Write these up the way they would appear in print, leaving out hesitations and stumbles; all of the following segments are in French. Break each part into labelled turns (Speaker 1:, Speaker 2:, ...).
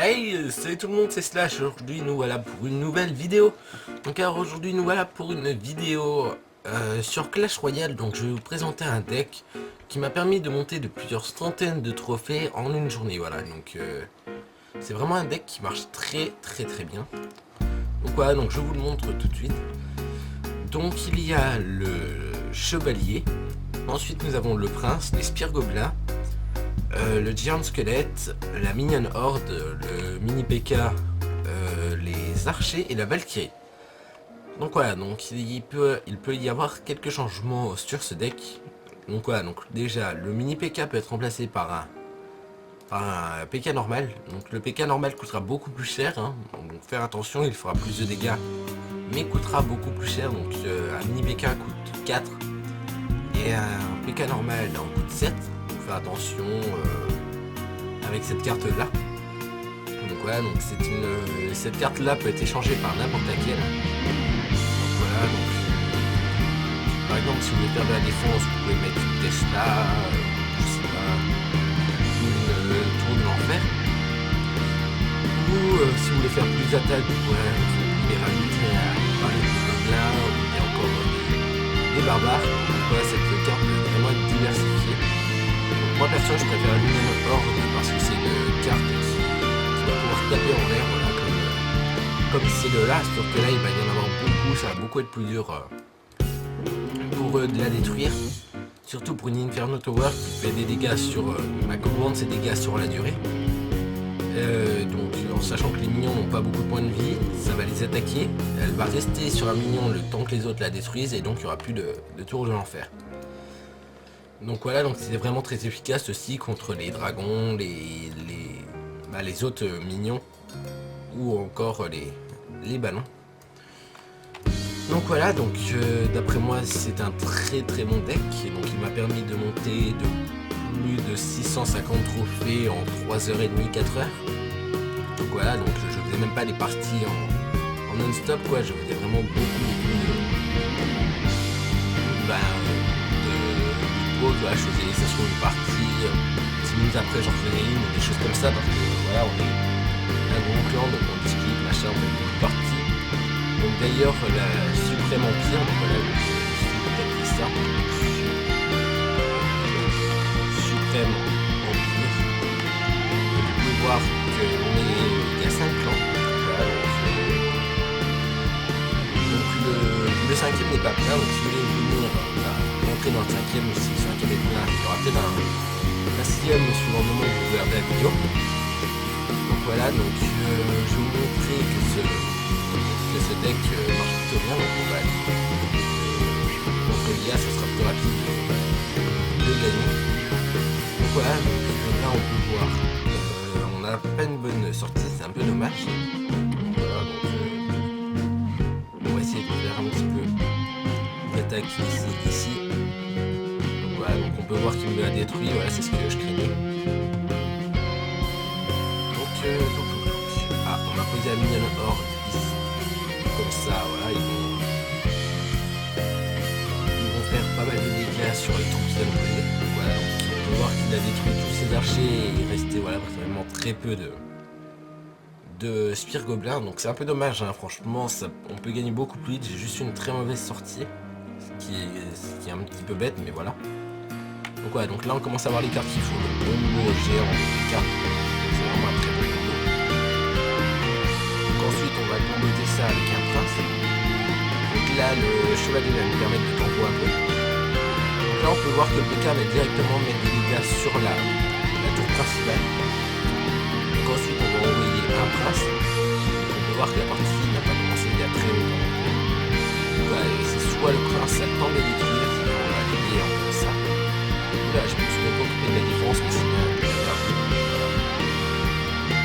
Speaker 1: Hey, salut tout le monde, c'est Slash. Aujourd'hui, nous voilà pour une nouvelle vidéo. Donc, alors aujourd'hui, nous voilà pour une vidéo sur Clash Royale. Donc, je vais vous présenter un deck qui m'a permis de monter de plusieurs centaines de trophées en une journée. Voilà, donc c'est vraiment un deck qui marche très bien. Donc, voilà, donc je vous le montre tout de suite. Donc, il y a le chevalier. Ensuite, nous avons le prince, les spires gobelins. Le Giant Squelette, la Minion Horde, le Mini PK, les archers et la Valkyrie. Donc voilà, donc il peut y avoir quelques changements sur ce deck. Donc voilà, donc déjà le Mini PK peut être remplacé par un PK normal. Donc le PK normal coûtera beaucoup plus cher, hein. Donc faire attention, il fera plus de dégâts, mais coûtera beaucoup plus cher. Donc un Mini PK coûte 4 et un PK normal en coûte 7. Faire attention avec cette carte là. Donc voilà, donc cette carte là peut être échangée par n'importe laquelle. Donc voilà, donc par exemple si vous voulez faire de la défense, vous pouvez mettre une Tesla, je sais pas, une tour de l'enfer. Ou si vous voulez faire plus d'attaques, vous pouvez rajouter par exemple des gobelins ou bien encore des barbares. Donc voilà, cette carte peut vraiment être diversifiée. Moi perso je préfère la Minion Horde parce que c'est une carte qui va pouvoir taper en l'air, voilà, comme c'est le là, sauf que là il va y en avoir beaucoup, ça va beaucoup être plus dur pour de la détruire. Surtout pour une Inferno Tower qui fait des dégâts sur ma commande, c'est dégâts sur la durée. Donc en sachant que les minions n'ont pas beaucoup de points de vie, ça va les attaquer, elle va rester sur un minion le temps que les autres la détruisent et donc il n'y aura plus de tour de l'enfer. Donc voilà, donc c'est vraiment très efficace aussi contre les dragons, les autres minions ou encore les ballons. Donc voilà, donc d'après moi c'est un très bon deck. Donc il m'a permis de monter de plus de 650 trophées en 3h30, 4h. Donc voilà, donc je faisais même pas des parties en non-stop quoi, je faisais vraiment beaucoup voilà, je faisais les sessions de partie, 10 minutes après j'en faisais une, des choses comme ça, parce que voilà, on est un gros clan, donc on discute, machin, on fait beaucoup de parties. Donc d'ailleurs, la Suprême Empire, donc voilà, je ça. Suprême Empire. Donc, vous pouvez voir qu'il y a 5 clans. Voilà, donc le cinquième n'est pas plein, donc si vous voulez venir rentrer dans le cinquième, si le cinquième est plein, il y aura peut-être un sixième suivant le moment où vous regardez la vidéo. Donc voilà, donc je vais vous montrer que ce deck marche plutôt bien, donc on va aller contre l'IA, ça sera plus rapide de gagner. Donc voilà, donc là on peut voir, on a pas une bonne sortie, c'est un peu dommage. Donc voilà, donc on va essayer de faire un petit peu d'attaque ici. Donc voilà, donc on peut voir qu'il me l'a détruit, voilà, c'est ce que je craignais. Donc, ah, on a posé la Minion Horde ici. Comme ça, voilà, ils vont faire pas mal de dégâts sur les troupes qu'ils ont posées. Voilà, donc on peut voir qu'il a détruit tous ses archers et il restait voilà, vraiment très peu de spires gobelins. Donc c'est un peu dommage, hein, franchement, on peut gagner beaucoup plus vite. J'ai juste une très mauvaise sortie, ce qui est un petit peu bête, mais voilà. Donc voilà, donc là on commence à voir les cartes qu'il faut. Le combo géant des cartes, c'est vraiment un très bon combo. Donc ensuite on va comboter ça avec un prince. Donc là le chevalier va nous permettre de combo un peu. Donc là on peut voir que le PK va directement mettre des dégâts sur la tour principale. Donc ensuite on va envoyer un prince. Donc on peut voir que la partie n'a pas commencé il y a très longtemps. Donc voilà, c'est soit le prince a le temps de les détruire, sinon on va les en comme ça. Là, je me suis même pas occupé de la défense, mais c'est bien.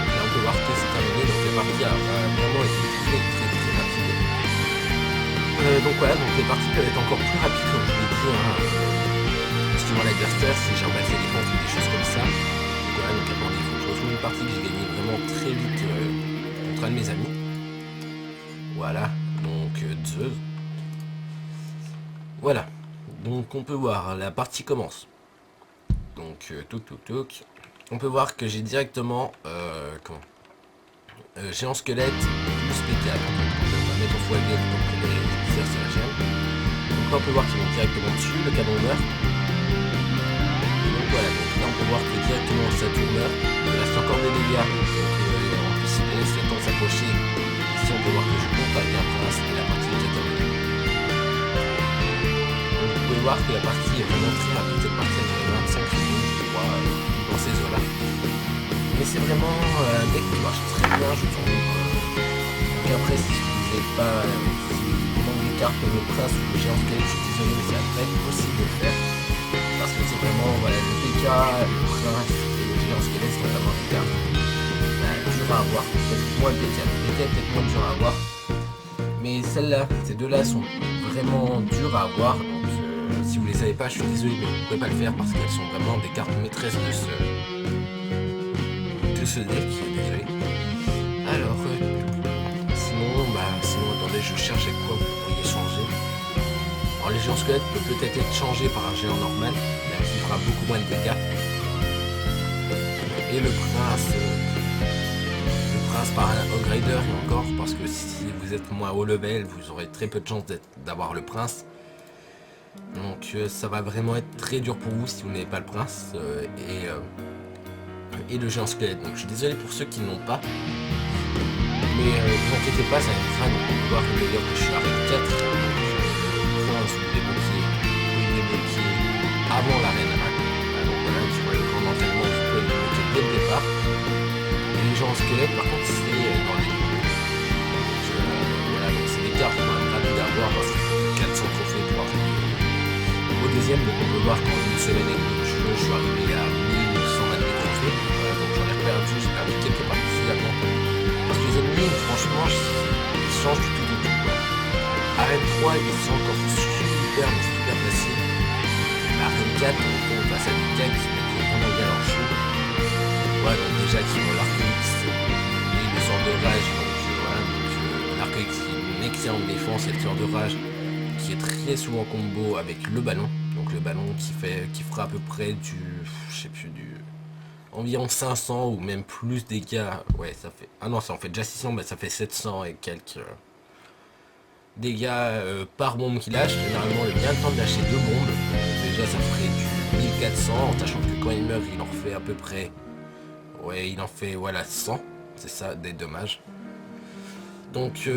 Speaker 1: Là, on peut voir que c'est terminé, donc la partie a vraiment été très rapide. Donc voilà, donc les parties peuvent être encore plus rapides, comme je vous l'ai dit, hein, suivant l'adversaire, si j'ai repassé la défense ou des choses comme ça. Donc voilà, donc attendez, il faut que je retrouve une partie que j'ai gagnée vraiment très vite contre un de mes amis. Voilà, donc Zeus. Voilà, donc on peut voir, la partie commence. Donc, on peut voir que j'ai directement géant squelette plus PK. On va mettre au fois bien pour les CRCRGM. Donc là on peut voir qu'ils vont directement dessus, le canon meurt. Et donc voilà, donc là on peut voir que directement sa tour meurt. Il reste encore des dégâts. Donc en plus il laisse le temps s'approcher. Ici on peut voir que je compte avec un prince et la partie est déjà terminée. Donc vous pouvez voir que la partie est vraiment très rapide. Cette partie elle durait 25 secondes je crois dans ces eaux là. Mais c'est vraiment un deck qui marche très bien, je trouve. Donc après, si vous n'êtes pas, si vous manquez des cartes comme le prince ou le géant squelette, je suis désolé, mais ça va pas être possible de le faire. Parce que c'est vraiment, voilà, le PK, le prince et le géant squelette sont vraiment des cartes dures à avoir. Peut-être moins le PK. Le PK est peut-être moins dur à avoir. Mais celles-là, ces deux-là sont vraiment dures à avoir. Donc si vous les avez pas, je suis désolé, mais vous ne pouvez pas le faire parce qu'elles sont vraiment des cartes maîtresses de ce deck, désolé. Alors, sinon, attendez, je cherche avec quoi vous pourriez changer. Alors, les géants squelettes peuvent peut-être être changés par un géant normal, même s'il fera beaucoup moins de dégâts. Et le prince par un Hog Rider, et encore, parce que si vous êtes moins haut level, vous aurez très peu de chances d'avoir le prince. Donc, ça va vraiment être très dur pour vous si vous n'avez pas le prince. Et le géant squelette. Donc je suis désolé pour ceux qui ne l'ont pas. Mais vous inquiétez pas, ça va être crâne. On peut voir d'ailleurs que je suis à arène 4. Donc prince ou débloquer avant l'arène 1. Donc voilà, sur le grand entraînement, vous pouvez le débloquer dès le départ. Et les géants squelettes, par contre, c'est dans les donc voilà, donc c'est des cartes quand même rapides à avoir parce qu'il faut 400 trophées pour arriver au deuxième. Donc on peut voir qu'en une semaine et demie de jeu, je suis arrivé à 1122 trophées. Voilà, donc j'en ai perdu, j'ai perdu quelques parties avant. Parce que les ennemis, franchement, ils changent du tout au tout. Arène 3, ils sont encore super facile. Arène 4, on passe à des gars qui mettent vraiment bien leur show. Ouais, donc déjà qui ont l'Arcoix et le sort de rage. Donc voilà, l'Arcoix qui est une excellente défense et le sort de rage qui est très souvent combo avec le ballon. Donc le ballon qui fera à peu près je sais plus, environ 500 ou même plus de dégâts. Ouais, ça fait, ah non, ça en fait déjà 600, mais ça fait 700 et quelques dégâts par bombe qu'il lâche. Généralement, il a bien le temps de lâcher 2 bombes. Déjà, ça ferait du 1400, en sachant que quand il meurt, il en fait à peu près, ouais, il en fait, voilà, 100. C'est ça, des dommages. Donc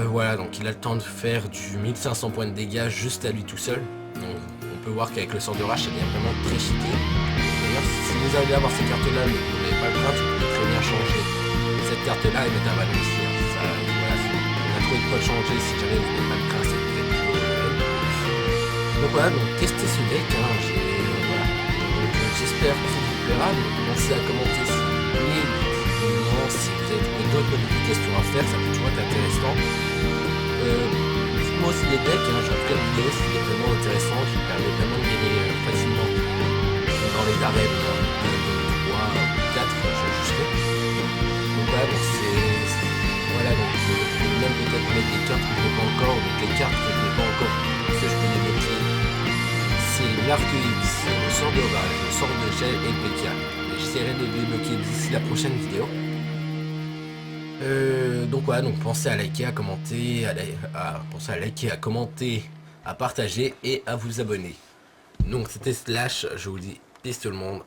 Speaker 1: voilà, donc il a le temps de faire du 1500 points de dégâts juste à lui tout seul. Donc on peut voir qu'avec le sort de rage, ça devient vraiment très cheaté. D'ailleurs, si vous arrivez à avoir ces cartes-là, mais vous n'avez pas le prince, vous pouvez très bien changer cette carte-là et mettre un ballon ici. Hein. Ça, voilà, on a trouvé de quoi changer si jamais vous n'avez pas le prince et que vous êtes trop level. Donc voilà, donc testez ce deck. Hein, voilà. J'espère qu'il vous plaira. Donc pensez à commenter si vous voulez. Si vous avez trouvé d'autres modifications à faire, ça peut toujours être intéressant. Dites-moi aussi les decks, hein, je ferai une vidéo si c'est vraiment intéressant, qui permet vraiment de gagner facilement dans les arènes 1, 2, 3, 4, j'ajusterai. Donc voilà, donc voilà, donc je peux même peut-être mettre des cartes que je n'ai pas encore, donc les cartes que je n'ai pas encore, que je peux débloquer, c'est l'Arcoix, le sort de rage, le sort de gel et le PK. Et j'essaierai de les débloquer d'ici la prochaine vidéo. Donc voilà, donc pensez à liker, à commenter, pensez à liker, à commenter, à partager et à vous abonner. Donc c'était Slash, je vous dis peace tout le monde.